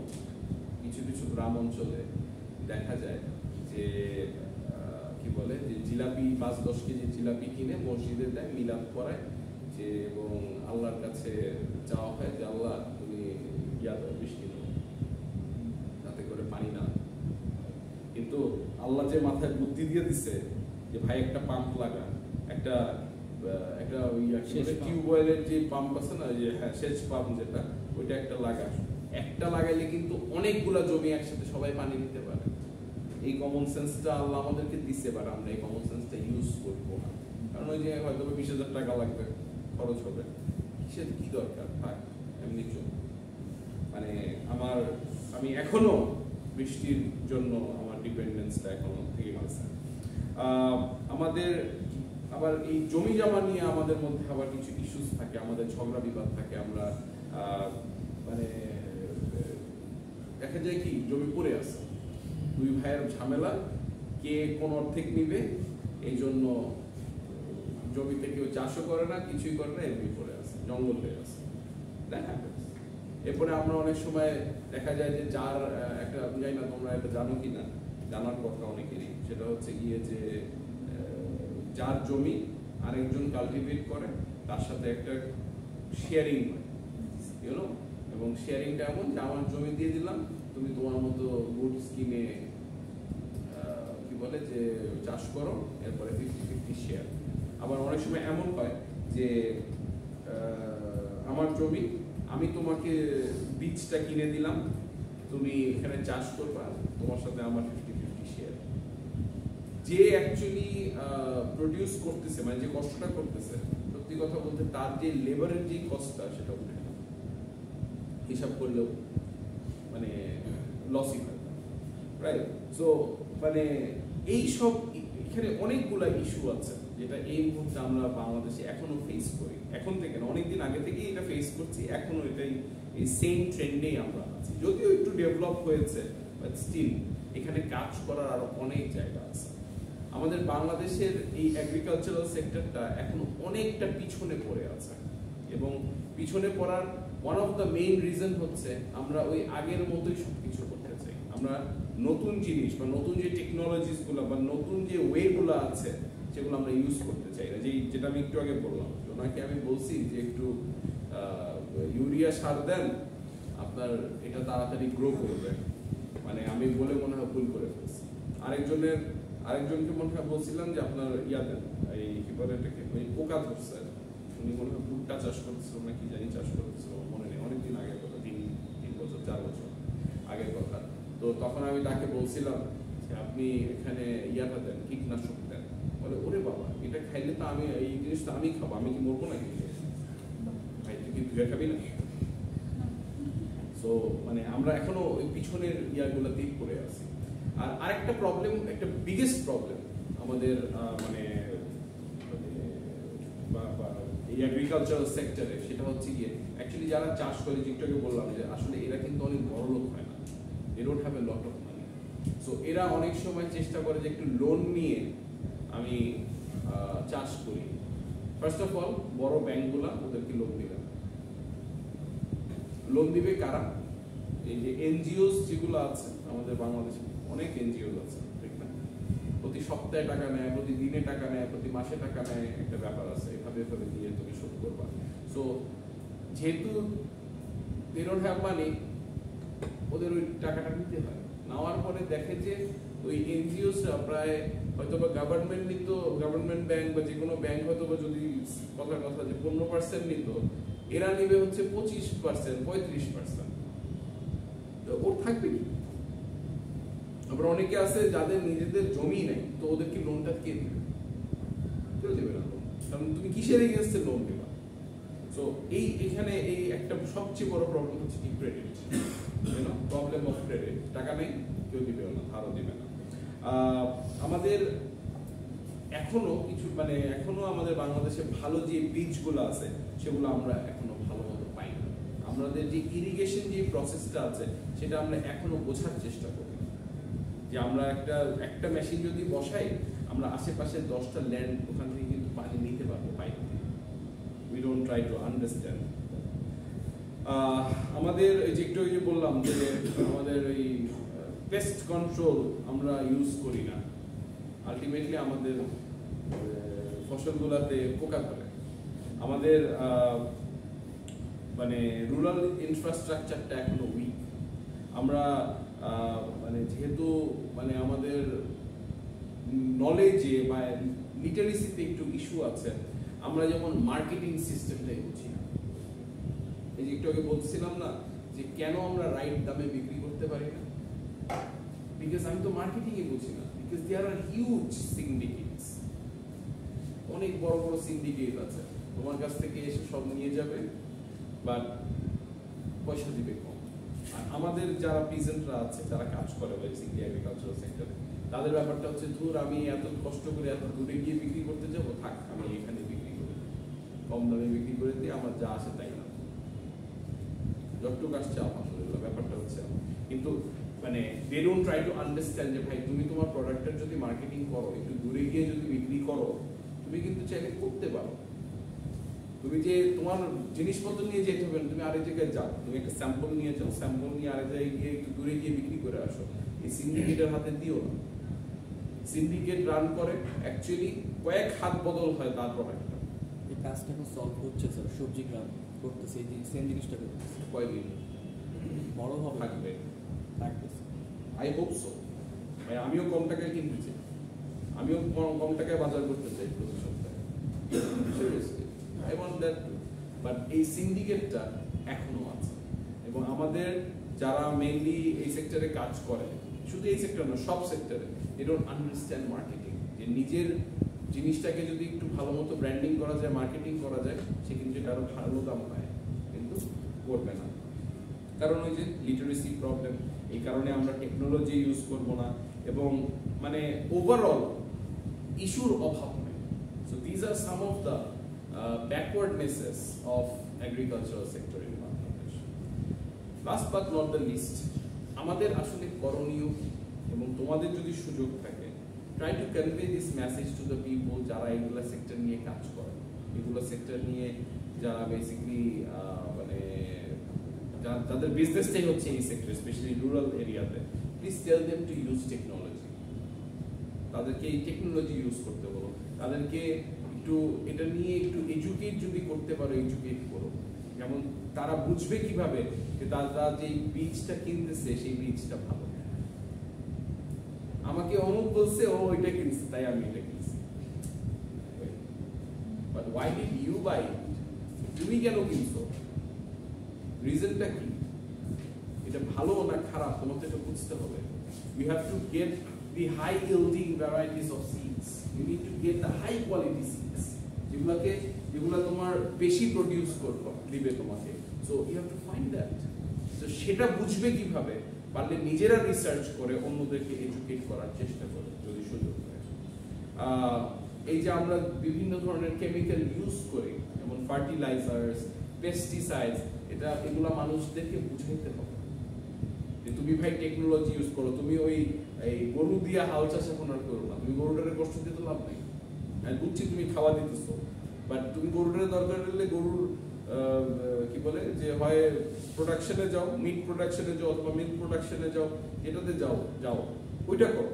কিছু কিছু গ্রাম অঞ্চলে দেখা যায় যে কি বলে যে জিলাপি 5-10 কেজি জিলাপি কিনে মসজিদে দেয়, মিলাদ করায় যে, এবং আল্লাহর কাছে চাওয়া হয় যে আল্লাহ তুমি বৃষ্টি দাও যাতে করে পানি না। কিন্তু আল্লাহ যে মাথায় বুদ্ধি দিয়ে দিছে যে ভাই একটা পাম্প লাগা, একটা টিউবওয়েলের যে পাম্প আছে না, যে সেচ পাম্প যেটা, ওইটা একটা লাগাইলে কিন্তু অনেকগুলা জমি একসাথে সবাই পানি দিতে পারে। এই কমন সেন্সটা আল্লাহ আমাদেরকে দিচ্ছে, বাট আমরা এই কমন সেন্সটা ইউজ করবো না। কারণ ওই যে হয়তো 20,000 টাকা লাগবে, খরচ হবে, কিসের কি দরকার, থাক এমনি চল। মানে আমি এখনো বৃষ্টির জন্য আমার ডিপেন্ডেন্সটা এখনো থেকে গেছে। আমাদের আবার এই জমি জমা নিয়ে আমাদের মধ্যে আবার কিছু ইস্যুস থাকে, আমাদের ঝগড়া বিবাদ থাকে। আমরা মানে দেখা যায় কি জমি পড়ে আছে, দুই ভাইয়ের ঝামেলা, কে কোন অর্ধেক নিবে, এই জন্য জমিতে কেউ চাষও করে না, কিছুই করে না, এমনি পড়ে আছে, জঙ্গল হয়ে আছে। দেখা এরপরে আমরা অনেক সময় দেখা যায় যে যার একটা, জানি না তোমরা এটা জানো কিনা, জানার কথা অনেকেরই, সেটা হচ্ছে গিয়ে যে যার জমি আরেকজন কাল্টিভেট করে, তার সাথে একটা শেয়ারিং হয়, ইউনো, এবং শেয়ারিংটা এমন যে আমার জমি দিয়ে দিলাম, তুমি তোমার মতো গুডস কিনে কি বলে যে চাষ করো, এরপরে 50-50 শেয়ার। আবার অনেক সময় এমন হয় যে আমার জমি, আমি তোমাকে বীজটা কিনে দিলাম, তুমি এখানে চাষ করবা, তোমার সাথে আমার 50-50 শেয়ার। যে অ্যাকচুয়ালি প্রডিউস করতেছে, মানে যে কষ্টটা করতেছে, সত্যি কথা বলতে তার যে লেবারের যে কষ্টটা, সেটা উঠে না, হিসাব করলেও মানে লসই হয়, রাইট? সো মানে এইসব এখানে অনেকগুলা ইস্যু আছে যেটা এই মুহূর্তে আমরা বাংলাদেশে এখনো ফেস করি। এখন থেকে না, অনেকদিন আগে থেকেই এটা ফেস করছি, এখনো এটাই এই সেম ট্রেন্ডেই আমরা আছি। যদিও একটু ডেভেলপ হয়েছে, বাট স্টিল এখানে কাজ করার আরো অনেক জায়গা আছে। আমাদের বাংলাদেশের এই এগ্রিকালচারাল সেক্টরটা এখন অনেকটা পিছনে পড়ে আছে, এবং পিছনে পড়ার one of the main reason হচ্ছে আমরা ওই আগের মতোই সবকিছু করতে চাই। আমরা নতুন জিনিস বা নতুন যে টেকনোলজিস গুলো বা নতুন যে ওয়ে গুলো আছে, সেগুলো আমরা ইউজ করতে চাই না। যেটা আমি একটু আগে বললাম, ওনাকে আমি বলছি যে একটু ইউরিয়া সার দেন, আপনার এটা তাড়াতাড়ি গ্রো করবে, মানে আমি বলে মনে হয় ভুল করে ফেলছি। আরেকজনকে মনে হয় বলছিলাম যে আপনার দেন, এই কি বলে এটাকে, ওই পোকা ধরছে, উনি মনে হয় ভুট্টা চাষ করতেছিল না কি জানি চাষ করতেছিল, মনে নেই, অনেকদিন আগের কথা, 3 বছর 4 বছর আগের কথা। তো তখন আমি তাকে বলছিলাম যে আপনি এখানে দেন, কীটনাশক দেন। বলে ওরে বাবা, এটা খাইলে তো আমি এই জিনিসটা আমি খাবো, আমি কি মরবো নাকি? ভাই তুই কি ধুয়ে খাবি না? সো মানে আমরা এখনো ওই পিছনের ইয়াগুলোতেই পড়ে আছি। আর আরেকটা প্রবলেম, একটা বিগেস্ট প্রবলেম আমাদের মানে এই এগ্রিকালচারাল সেক্টরে, সেটা হচ্ছে গিয়ে অ্যাকচুয়ালি যারা চাষ করে, যেটাকে বললাম যে আসলে এরা কিন্তু অনেক বড় লোক হয় না, they don't have a lot of money. So এরা অনেক সময় চেষ্টা করে যে একটু লোন নিয়ে আমি চাষ করি। ফার্স্ট অফ অল বড় ব্যাংকগুলা ওদেরকে লোন দিবে না। লোন দিবে কারা? এই যে এনজিওস যেগুলো আছে আমাদের বাংলাদেশে, অনেক এনজিও আছে, ঠিক না? প্রতি সপ্তাহে টাকা নেয়, প্রতি দিনে টাকা নেয়, প্রতি মাসে টাকা নেয়, একটা ব্যাপার আছে, এভাবে দিয়ে তুমি শোধ করবা। সো যেহেতু they don't have money, ওদের ওই টাকাটা নিতে হয়। নেওয়ার পরে দেখে যে ওই এনজিওসরা প্রায় হয়তো বা গভর্নমেন্ট নিত, গভর্নমেন্ট ব্যাংক বা যে কোনো ব্যাংক হয়তো বা যদি কথার কথা যে 15% নিত, এরা নিবে হচ্ছে 25%, 35%। ওর থাকবে কি? আবার অনেকে আছে যাদের নিজেদের জমি নেই, তো ওদেরকে লোনটা কে দেবে? কেউ দেবে না। কারণ তুমি কিসের এগেইনস্টে লোন দেবা? সো এখানে এই একটা সবচেয়ে বড় প্রবলেম হচ্ছে কি ক্রেডিট, প্রবলেম অফ ক্রেডিট। টাকা নেই, কেউ দিবে না, ধারও দিবে না। আমাদের এখনো কিছু এখনো আমাদের বাংলাদেশে ভালো যে বীজগুলো আছে সেগুলো আমরা এখনো ভালো মতো পাই না। আমাদের যে ইরিগেশন যে প্রসেসটা আছে সেটা আমরা এখনো বোঝার চেষ্টা করি, যে আমরা একটা মেশিন যদি বসাই আমরা আশেপাশে 10টা ল্যান্ড ওখান থেকে কিন্তু পানি নিতে পারবো পাইপ দিয়ে। We don't try to understand. আমাদের যে একটু যে বললাম যে আমাদের এই পেস্ট কন্ট্রোল আমরা ইউজ করি না, আলটিমেটলি আমাদের ফসলগুলোতে পোকা ধরে। আমাদের রুরাল ইনফ্রাস্ট্রাকচারটা এখনো উইক। আমরা যেহেতু আমাদের নলেজে বা লিটারেসিতে একটু ইস্যু আছে, আমরা যেমন মার্কেটিং সিস্টেমটাই বুঝি না। এই যে একটু আগে বলছিলাম না যে কেন আমরা রাইট দামে বিক্রি করতে পারি না, বিকজ আমি তো মার্কেটিংই বুঝি না। বিকজ দেয়ার আর হিউজ সিন্ডিকেটস, অনেক বড় বড় সিন্ডিকেট আছে, তোমার কাছ থেকে এসে সব নিয়ে যাবে বাট পয়সা দিবে কম। আর আমাদের যারা পিজেন্টরা আছে, যারা কাজ করে বেসিক্যালি এগ্রিকালচারাল সেক্টরে, তাদের ব্যাপারটা হচ্ছে ধুর আমি এত কষ্ট করে এত দূরে গিয়ে বিক্রি করতে যাবো, থাক আমি এখানে বিক্রি করি, কম দামে বিক্রি করে দিয়ে আমার যা আসে তাই না, যতটুকু আসছে আলহামদুলিল্লাহ। ব্যাপারটা হচ্ছে কিন্তু they don't try to understand যে ভাই তুমি তোমার প্রোডাক্টের যদি মার্কেটিং করো, একটু দূরে গিয়ে যদি বিক্রি করো, তুমি কিন্তু চাইলে করতে পারো। তুমি যে তোমার জিনিসপত্র নিয়ে যেতে হবে না, তুমি আরেক জায়গায় যাও, তুমি একটা স্যাম্পল নিয়ে যাও, স্যাম্পল নিয়ে আরেক জায়গায় গিয়ে একটু দূরে গিয়ে বিক্রি করে আসো। এই সিন্ডিকেটের হাতে দিও না। সিন্ডিকেট রান করে অ্যাকচুয়ালি কয়েক হাত বদল হয় তার প্রোডাক্টটা। এই কাজটা এখন সলভ হচ্ছে স্যার, সবজি গ্রাম করতেছে, এই সেম জিনিসটা করতেছে। কয়দিন বড় হবে থাকবে? থাকতেছে। I hope so. আমিও কম টাকায় কিনতে চাই, আমিও কম টাকায় বাজার করতে চাই প্রতি সপ্তাহে। Seriously I want that too. But এই সিন্ডিকেটটা এখনো আছে, এবং আমাদের যারা মেইনলি এই সেক্টরে কাজ করে, শুধু এই সেক্টর না সব সেক্টরে, দে ডোন্ট আন্ডারস্ট্যান্ড মার্কেটিং। যে নিজের জিনিসটাকে যদি একটু ভালো মতো ব্র্যান্ডিং করা যায়, মার্কেটিং করা যায়, সে কিন্তু এটা আরো ভালো দাম পায়, কিন্তু করবে না। কারণ ওই যে লিটারেসি প্রবলেম, এই কারণে আমরা টেকনোলজি ইউজ করব না, এবং ওভারঅল ইস্যুর অভাব নেই। So these are some of the backwardnesses of agricultural sector in Bangladesh. Last but not the least, আমাদের আসলে করণীয়, এবং তোমাদের যদি সুযোগ থাকে, try to convey this message to the people যারা এগুলো সেক্টর নিয়ে কাজ করে, এগুলো সেক্টর নিয়ে যারা বেসিক্যালি যাদের বিজনেসটাই হচ্ছে এই সেক্টর, স্পেশালি রুরাল এরিয়াতে। Please tell them to use technology. তাদেরকে এই টেকনোলজি ইউজ করতে বলো, তাদেরকে একটু এটা নিয়ে একটু এডুকেট যদি করতে পারো, এডুকেট করো। যেমন তারা বুঝবে কিভাবে যে তারা যে বীজটা কিনতেছে সেই বীজটা ভালো। আমাকে অমুক বলছে, ও এটা কিনছে তাই আমি এটা কিনছি, but why did you buy? তুমি কেন কিনছো? রিজনটা কি? এটা ভালো না খারাপ তোমাকে এটা বুঝতে হবে। You have to get the high yielding varieties of seeds. You need to get the high quality seeds. যেগুলো তোমার বেশি প্রডিউস দিবে তোমাকে। So you have to find that. So সেটা বুঝবে কিভাবে? পারলে নিজেরা রিসার্চ করে অন্যদেরকে এডুকেট করার চেষ্টা করে যদি সুযোগ হয়। এই যে আমরা বিভিন্ন ধরনের কেমিক্যাল ইউজ করি, যেমন ফার্টিলাইজার্স, পেস্টিসাইডস, এগুলা মানুষদেরকে বুঝাইতে হবে যে তুমি ভাই টেকনোলজি ইউজ করো, তুমি ওই গরু দিয়া হাল চাষ এখন আর করো না, তুমি গরুটারে কষ্ট দিতে লাভ নাই। আমি বুঝছি তুমি খাওয়া দিতেছো, বাট তুমি গরুটারে দরকার হলে গরুর কি বলে যে হয় প্রোডাকশনে যাও, মিট প্রোডাকশনে যাও, অথবা মিল্ক প্রোডাকশনে যাও, এটাতে যাও ওইটা করো।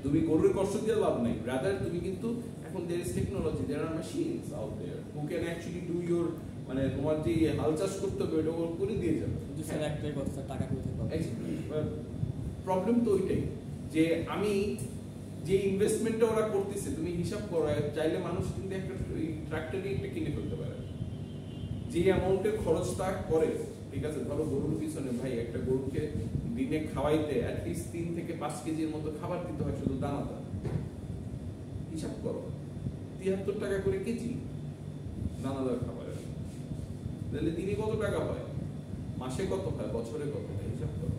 তুমি গরুর কষ্ট দিয়ে লাভ নাই। রাদার তুমি কিন্তু এখন there is technology, there are machines out there who can actually do your তোমার যে হাল চাষ করতে হবে ওটা করে দিয়ে যাবে। স্যার একটাই কথা, টাকা কোথায় পাবো? প্রবলেম তো ওইটাই যে আমি যে ইনভেস্টমেন্টটা ওরা করতেছে, তুমি হিসাব করো, চাইলে মানুষ কিন্তু একটা ট্রাক্টরই একটা কিনে ফেলতে পারে। যে অ্যামাউন্টের খরচটা করে, ঠিক আছে, ধরো গরুর পিছনে ভাই একটা গরুকে দিনে খাওয়াইতে অ্যাটলিস্ট 3 থেকে 5 কেজির মতো খাবার দিতে হয় শুধু দানাদার। হিসাব করো 73 টাকা করে কেজি দানাদার খাবারের, তাহলে দিনে কত টাকা হয়, মাসে কত হয়, বছরে কত হয়, হিসাব করো।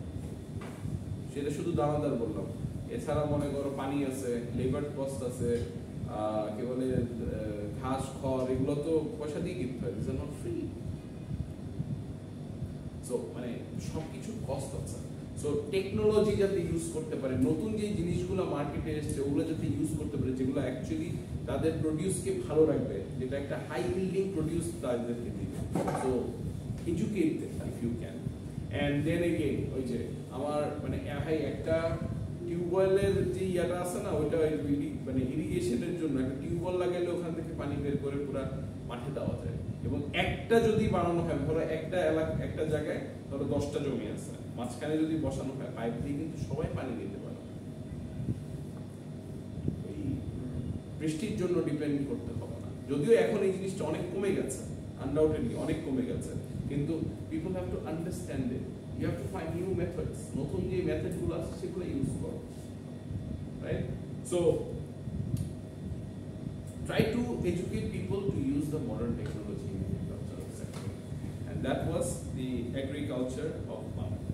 সেটা শুধু দানাদার বললাম, এছাড়া মনে করো পানি আছে, লেবার কস্ট আছে, কি বলে ঘাস খড়, এগুলো তো পয়সা দিয়ে কিনতে হয়, this are not free. So মানে সবকিছু কস্ট আছে। সো টেকনোলজি যাতে ইউজ করতে পারে, নতুন যে জিনিসগুলো মার্কেটে এসছে ওগুলো যাতে ইউজ করতে পারে, যেগুলো অ্যাকচুয়ালি তাদের প্রোডিউসকে ভালো রাখবে, যেটা একটা হাই ইল্ডিং প্রোডিউস তাদেরকে দিবে। So educate if you can. And then again ওই যে আমার মানে ভাই একটা টিউবওয়েলের যে ইয়াটা আছে না, ওইটা মানে ইরিগেশনের জন্য একটা টিউবওয়েল লাগাইলে ওখান থেকে পানি বের করে পুরো মাঠে দেওয়া যায়। এবং একটা যদি বানানো হয়, ধরো একটা জায়গায় ধরো 10টা জমি আছে, মাঝখানে যদি বসানো হয় পাইপ দিয়ে, কিন্তু সবাই পানি দিতে পারে, ওই বৃষ্টির জন্য ডিপেন্ড করতে হবে না। যদিও এখন এই জিনিসটা অনেক কমে গেছে, আনডাউটেডলি অনেক কমে গেছে, কিন্তু people have to understand it, you have to find new methods, নতুন যে মেথডগুলো আছে সেগুলো ইউজ করো, right? So try to educate people to use the modern technology in the agricultural sector, and that was the agriculture of Bangladesh.